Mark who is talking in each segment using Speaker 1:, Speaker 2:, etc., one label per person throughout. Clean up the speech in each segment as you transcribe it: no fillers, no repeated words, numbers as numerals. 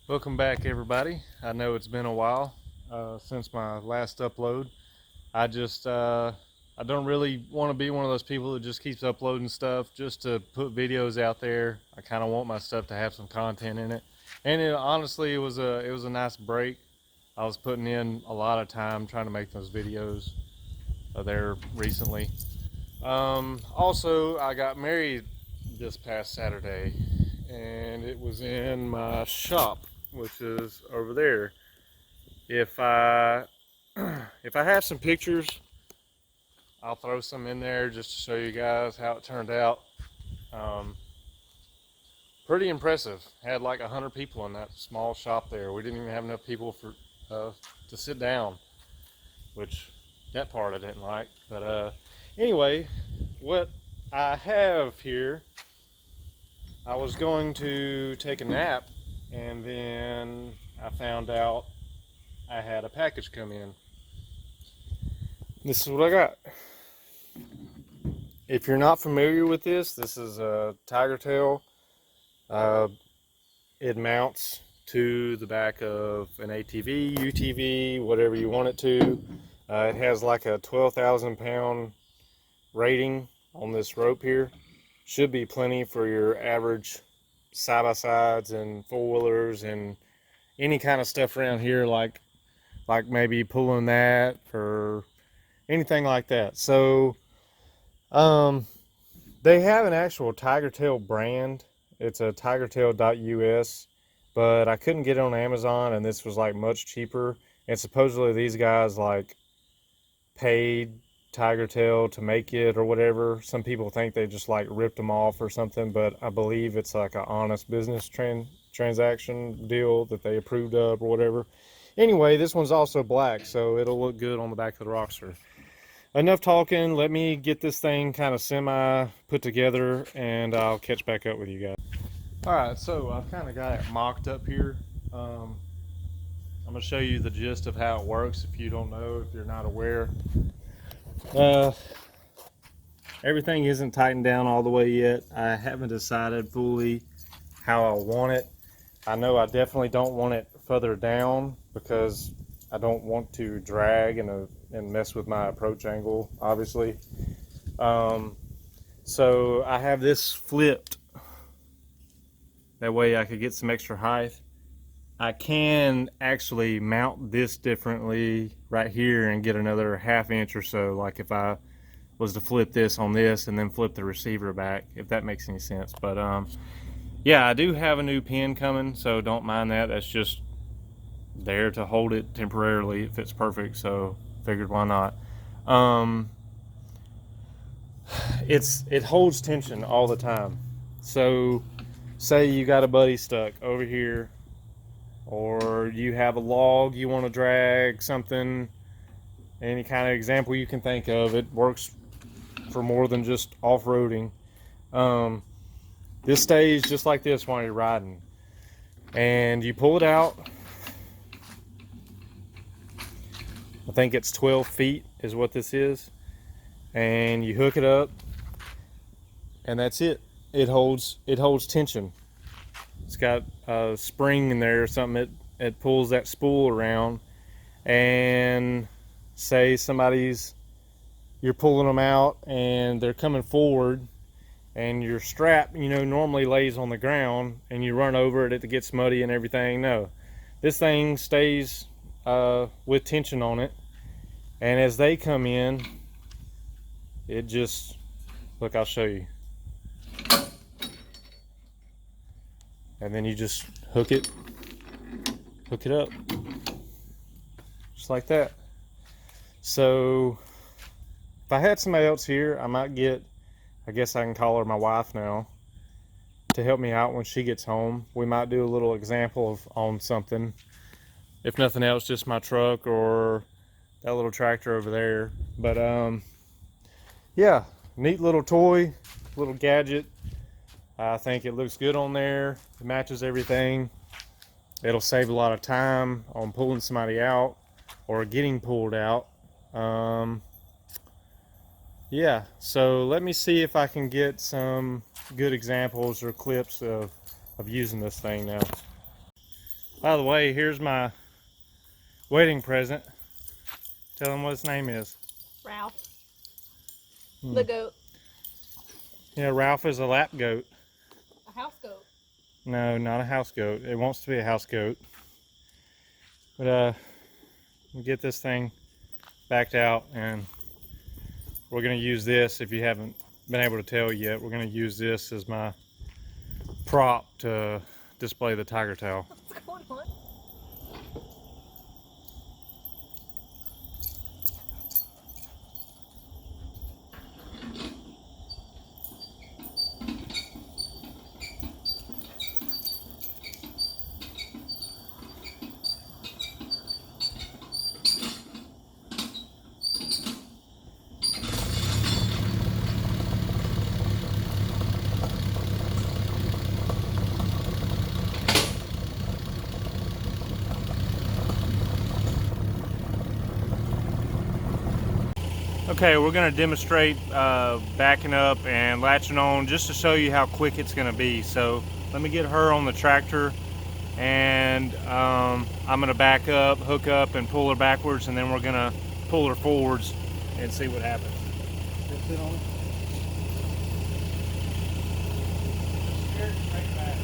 Speaker 1: Welcome back, everybody. I know it's been a while since my last upload. I don't really want to be one of those people that just keeps uploading stuff just to put videos out there. I kind of want my stuff to have some content in it. And honestly, it was a nice break. I was putting in a lot of time trying to make those videos there recently. Also, I got married this past Saturday, and it was in my shop, which is over there. If I if I have some pictures, I'll throw some in there just to show you guys how it turned out. Um, Pretty impressive. Had like 100 people in that small shop there. We didn't even have enough people for to sit down, which that part I didn't like. But anyway, what I have here, I was going to take a nap, and then I found out I had a package come in. This is what I got. If you're not familiar with this is a Tigertail. Uh, it mounts to the back of an ATV, UTV, whatever you want it to. It has like a 12,000 pound rating on this rope here. Should be plenty for your average side-by-sides and four-wheelers and any kind of stuff around here, like maybe pulling that or anything like that. So they have an actual Tigertail brand. It's a tigertail.us, but I couldn't get it on Amazon, and this was like much cheaper. And supposedly these guys like paid Tigertail to make it or whatever. Some people think they just like ripped them off or something, but I believe it's like an honest business transaction deal that they approved of or whatever. Anyway, this one's also black, so it'll look good on the back of the Rockster. Enough talking. Let me get this thing kind of semi put together, and I'll catch back up with you guys. All right, so I've kind of got it mocked up here. I'm going to show you the gist of how it works if you don't know, if you're not aware. Everything isn't tightened down all the way yet. I haven't decided fully how I want it. I know I definitely don't want it further down because I don't want to drag and mess with my approach angle, obviously. So I have this flipped. That way I could get some extra height. I can actually mount this differently right here and get another ½ inch or so, like if I was to flip this on this and then flip the receiver back, if that makes any sense. But yeah, I do have a new pin coming, so don't mind that. That's just there to hold it temporarily. It fits perfect, so figured why not. It holds tension all the time. So say you got a buddy stuck over here, or you have a log you want to drag, something, any kind of example you can think of. It works for more than just off-roading. This stays just like this while you're riding, and you pull it out. I think it's 12 feet is what this is, and you hook it up, and that's it. It holds tension. It's got a spring in there or something. It pulls that spool around, and say you're pulling them out and they're coming forward, and your strap, normally lays on the ground, and you run over it gets muddy and everything. No, this thing stays with tension on it, and as they come in, it just, look, I'll show you. And then you just hook it up just like that. So if I had somebody else here, I might get, I guess I can call her my wife now, to help me out when she gets home. We might do a little example on something. If nothing else, just my truck or that little tractor over there. But yeah, neat little toy, little gadget. I think it looks good on there. It matches everything. It'll save a lot of time on pulling somebody out or getting pulled out. Yeah, so let me see if I can get some good examples or clips of using this thing now. By the way, here's my wedding present. Tell him what his name is.
Speaker 2: Ralph. The goat.
Speaker 1: Yeah, Ralph is a lap goat.
Speaker 2: A house goat.
Speaker 1: No, not a house goat. It wants to be a house goat. But we'll get this thing backed out, and we're gonna use this. If you haven't been able to tell yet, we're gonna use this as my prop to display the tiger tail.
Speaker 2: What's going on?
Speaker 1: Okay, we're going to demonstrate backing up and latching on just to show you how quick it's going to be. So let me get her on the tractor, and I'm going to back up, hook up, and pull her backwards, and then we're going to pull her forwards and see what happens. Sit on it. Straight back.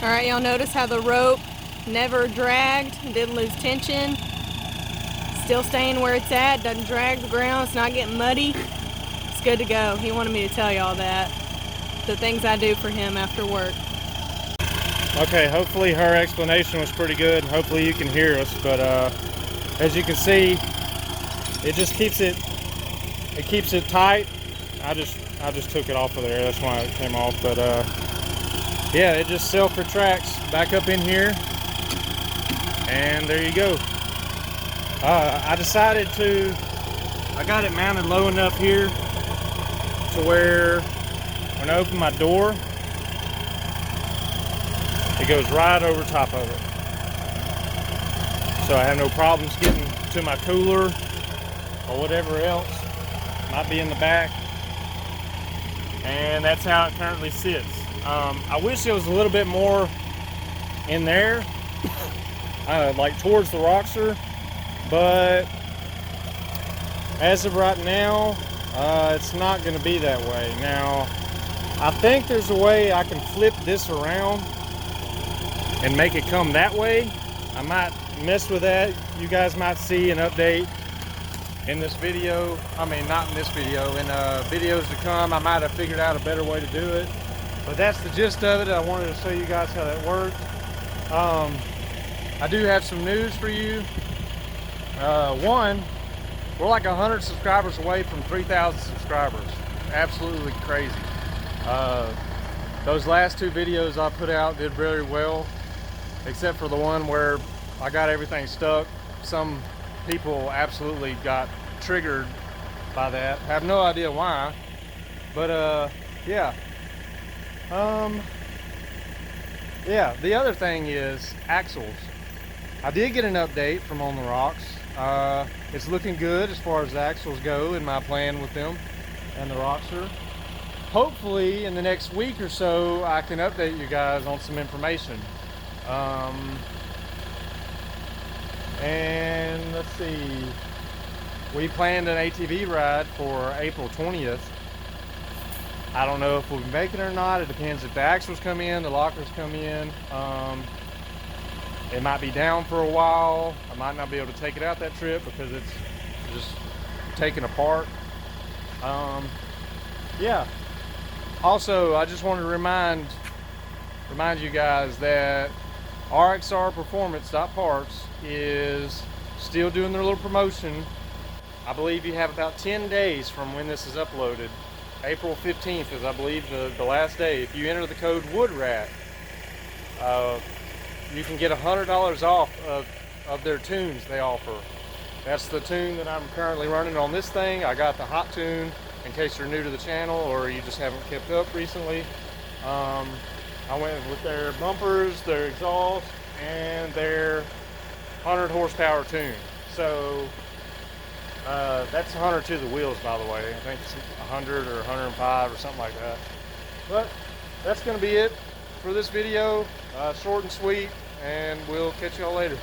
Speaker 2: All right, y'all notice how the rope never dragged, didn't lose tension, still staying where it's at, doesn't drag the ground, it's not getting muddy. It's good to go. He wanted me to tell y'all that, the things I do for him after work.
Speaker 1: Okay, hopefully her explanation was pretty good. Hopefully you can hear us, but as you can see, it just keeps it tight. I just took it off of there, that's why it came off. But yeah, it just self retracts back up in here, and there you go. I got it mounted low enough here to where when I open my door, it goes right over top of it. So I have no problems getting to my cooler or whatever else might be in the back. And that's how it currently sits. I wish there was a little bit more in there, like towards the rockser, but as of right now, it's not going to be that way. Now, I think there's a way I can flip this around and make it come that way. I might mess with that. You guys might see an update in this video. I mean, not in this video, in videos to come. I might have figured out a better way to do it, but that's the gist of it. I wanted to show you guys how that worked. I do have some news for you. One, we're like 100 subscribers away from 3,000 subscribers. Absolutely crazy. Those last two videos I put out did very well, except for the one where I got everything stuck. Some people absolutely got triggered by that. Have no idea why, but yeah. Yeah, the other thing is axles. I did get an update from On The Rocks. It's looking good as far as the axles go in my plan with them and the Rockser. Hopefully in the next week or so I can update you guys on some information. And let's see, we planned an ATV ride for April 20th. I don't know if we'll be making it or not. It depends if the axles come in, the lockers come in. It might be down for a while. I might not be able to take it out that trip because it's just taken apart. Yeah. Also, I just wanted to remind you guys that RXR Performance Parts is still doing their little promotion. I believe you have about 10 days from when this is uploaded. April 15th is, I believe, the last day. If you enter the code WOODRAT, you can get $100 off of their tunes they offer. That's the tune that I'm currently running on this thing. I got the hot tune in case you're new to the channel or you just haven't kept up recently. I went with their bumpers, their exhaust, and their 100 horsepower tune. So that's 100 to the wheels, by the way. I think it's 100 or 105 or something like that. But that's going to be it for this video. Short and sweet, and we'll catch y'all later.